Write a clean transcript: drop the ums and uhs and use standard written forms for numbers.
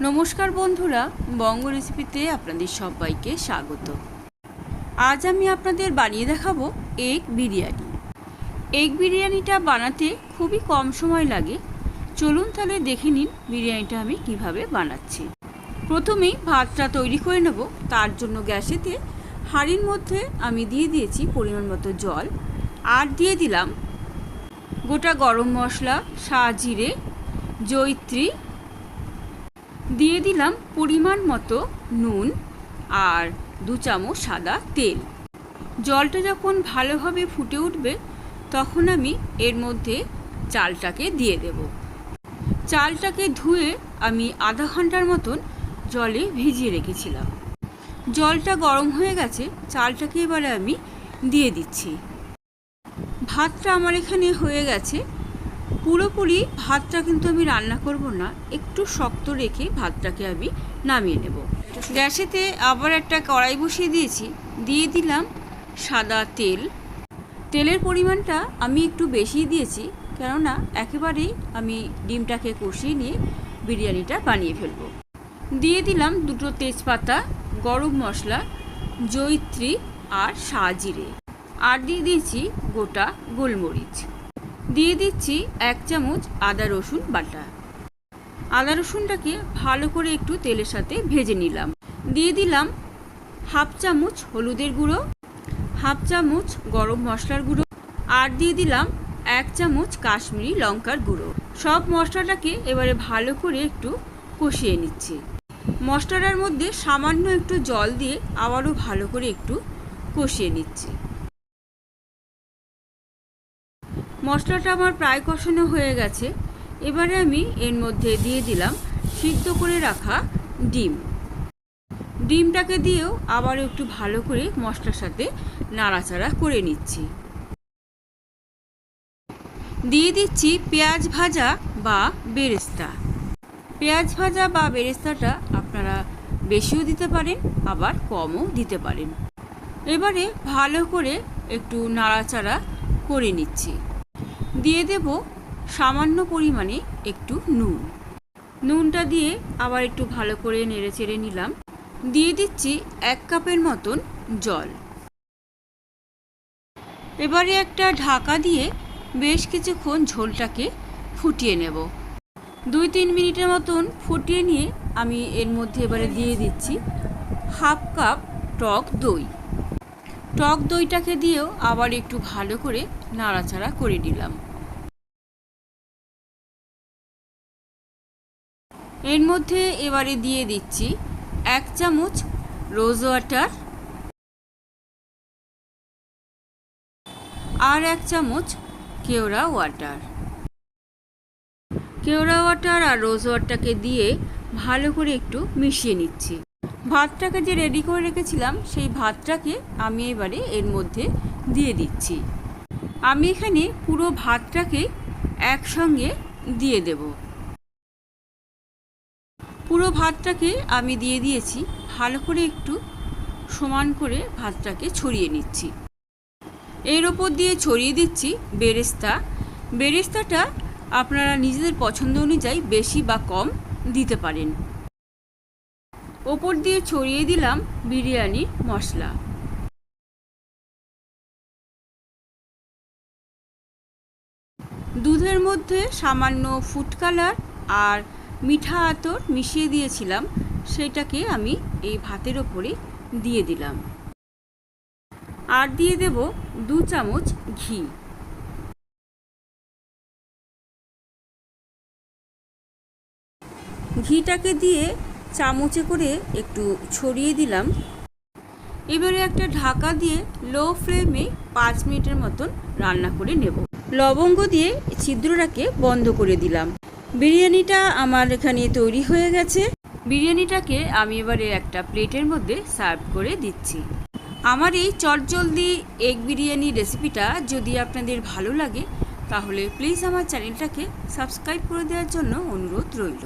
নমস্কার বন্ধুরা, বঙ্গ রেসিপিতে আপনাদের সবাইকে স্বাগত। আজ আমি আপনাদের বানিয়ে দেখাবো এগ বিরিয়ানি। এগ বিরিয়ানিটা বানাতে খুবই কম সময় লাগে। চলুন তাহলে দেখে নিন বিরিয়ানিটা আমি কিভাবে বানাচ্ছি। প্রথমেই ভাতটা তৈরি করে নেব। তার জন্য গ্যাসেতে হাঁড়ির মধ্যে আমি দিয়ে দিয়েছি পরিমাণ মতো জল, আর দিয়ে দিলাম গোটা গরম মশলা, সাজিরে, জয়িত্রী, দিয়ে দিলাম পরিমাণ মতো নুন আর 2 চামচ সাদা তেল। জলটা যখন ভালোভাবে ফুটে উঠবে তখন আমি এর মধ্যে চালটাকে দিয়ে দেব। চালটাকে ধুয়ে আমি আধা ঘন্টার মতন জলে ভিজিয়ে রেখেছিলাম। জলটা গরম হয়ে গেছে, চালটাকে এবারে আমি দিয়ে দিচ্ছি। ভাতটা আমার এখানে হয়ে গেছে। পুরোপুরি ভাতটা কিন্তু আমি রান্না করব না, একটু শক্ত রেখে ভাতটাকে আমি নামিয়ে নেব। গ্যাসেতে আবার একটা কড়াই বসিয়ে দিয়েছি, দিয়ে দিলাম সাদা তেল। তেলের পরিমাণটা আমি একটু বেশি দিয়েছি, কেননা একেবারেই আমি ডিমটাকে কষিয়ে নিয়ে বিরিয়ানিটা বানিয়ে ফেলব। দিয়ে দিলাম 2 তেজপাতা, গরম মশলা, জয়িত্রী আর সাজিরে, আর দিয়ে দিয়েছি গোটা গোলমরিচ। দিয়ে দিচ্ছি 1 চামচ আদা রসুন বাটা। আদা রসুনটাকে ভালো করে একটু তেলের সাথে ভেজে নিলাম। দিয়ে দিলাম 1/2 চামচ হলুদের গুঁড়ো, 1/2 চামচ গরম মশলার গুঁড়ো, আর দিয়ে দিলাম 1 চামচ কাশ্মীরি লঙ্কার গুঁড়ো। সব মশলাটাকে এবারে ভালো করে একটু কষিয়ে নিচ্ছি। মশলাটার মধ্যে সামান্য একটু জল দিয়ে আবারও ভালো করে একটু কষিয়ে নিচ্ছি। মশলাটা আমার প্রায় কষানো হয়ে গেছে। এবারে আমি এর মধ্যে দিয়ে দিলাম সিদ্ধ করে রাখা ডিম। ডিমটাকে দিয়েও আবার একটু ভালো করে মশলার সাথে নাড়াচাড়া করে নিচ্ছি। দিয়ে দিচ্ছি পেঁয়াজ ভাজা বা বেরেস্তা। পেঁয়াজ ভাজা বা বেরেস্তাটা আপনারা বেশিও দিতে পারেন, আবার কমও দিতে পারেন। এবারে ভালো করে একটু নাড়াচাড়া করে নিচ্ছি। দিয়ে দেব সামান্য পরিমাণে একটু নুন। নুনটা দিয়ে আবার একটু ভালো করে নেড়ে চেড়ে নিলাম। দিয়ে দিচ্ছি 1 কাপের মতন জল। এবারে একটা ঢাকা দিয়ে বেশ কিছুক্ষণ ঝোলটাকে ফুটিয়ে নেব। 2-3 মিনিটের মতন ফুটিয়ে নিয়ে আমি এর মধ্যে এবারে দিয়ে দিচ্ছি 1/2 কাপ টক দই। টক দইটাকে দিয়েও আবার একটু ভালো করে নাড়াচাড়া করে নিলাম। এর মধ্যে এবারে দিয়ে দিচ্ছি 1 চামচ রোজ ওয়াটার আর 1 চামচ কেওড়া ওয়াটার। কেওড়া ওয়াটার আর রোজ ওয়াটারকে দিয়ে ভালো করে একটু মিশিয়ে নিচ্ছি। ভাতটাকে যে রেডি করে রেখেছিলাম সেই ভাতটাকে আমি এবারে এর মধ্যে দিয়ে দিচ্ছি। আমি এখানে পুরো ভাতটাকে একসঙ্গে দিয়ে দেব। পুরো ভাতটাকে আমি দিয়ে দিয়েছি। ভালো করে একটু সমান করে ভাতটাকে ছড়িয়ে নিচ্ছি। এর ওপর দিয়ে ছড়িয়ে দিচ্ছি বেরেস্তা। বেরেস্তাটা আপনারা নিজেদের পছন্দ অনুযায়ী বেশি বা কম দিতে পারেন। ওপর দিয়ে ছড়িয়ে দিলাম বিরিয়ানি মশলা। দুধের মধ্যে সামান্য ফুড কালার আর মিঠা আতর মিশিয়ে দিয়েছিলাম, সেটাকে আমি এই ভাতের ওপরে দিয়ে দিলাম। আর দিয়ে দেব 2 চামচ ঘি। ঘিটাকে দিয়ে চামচে করে একটু ছড়িয়ে দিলাম। এবারে একটা ঢাকা দিয়ে লো ফ্লেমে 5 মিনিটের মতন রান্না করে নেব। লবঙ্গ দিয়ে ছিদ্রটাকে বন্ধ করে দিলাম। বিরিয়ানিটা আমার এখানে তৈরি হয়ে গেছে। বিরিয়ানিটাকে আমি এবারে একটা প্লেটের মধ্যে সার্ভ করে দিচ্ছি। আমার এই চটজলদি এগ বিরিয়ানি রেসিপিটা যদি আপনাদের ভালো লাগে তাহলে প্লিজ আমার চ্যানেলটাকে সাবস্ক্রাইব করে দেওয়ার জন্য অনুরোধ রইল।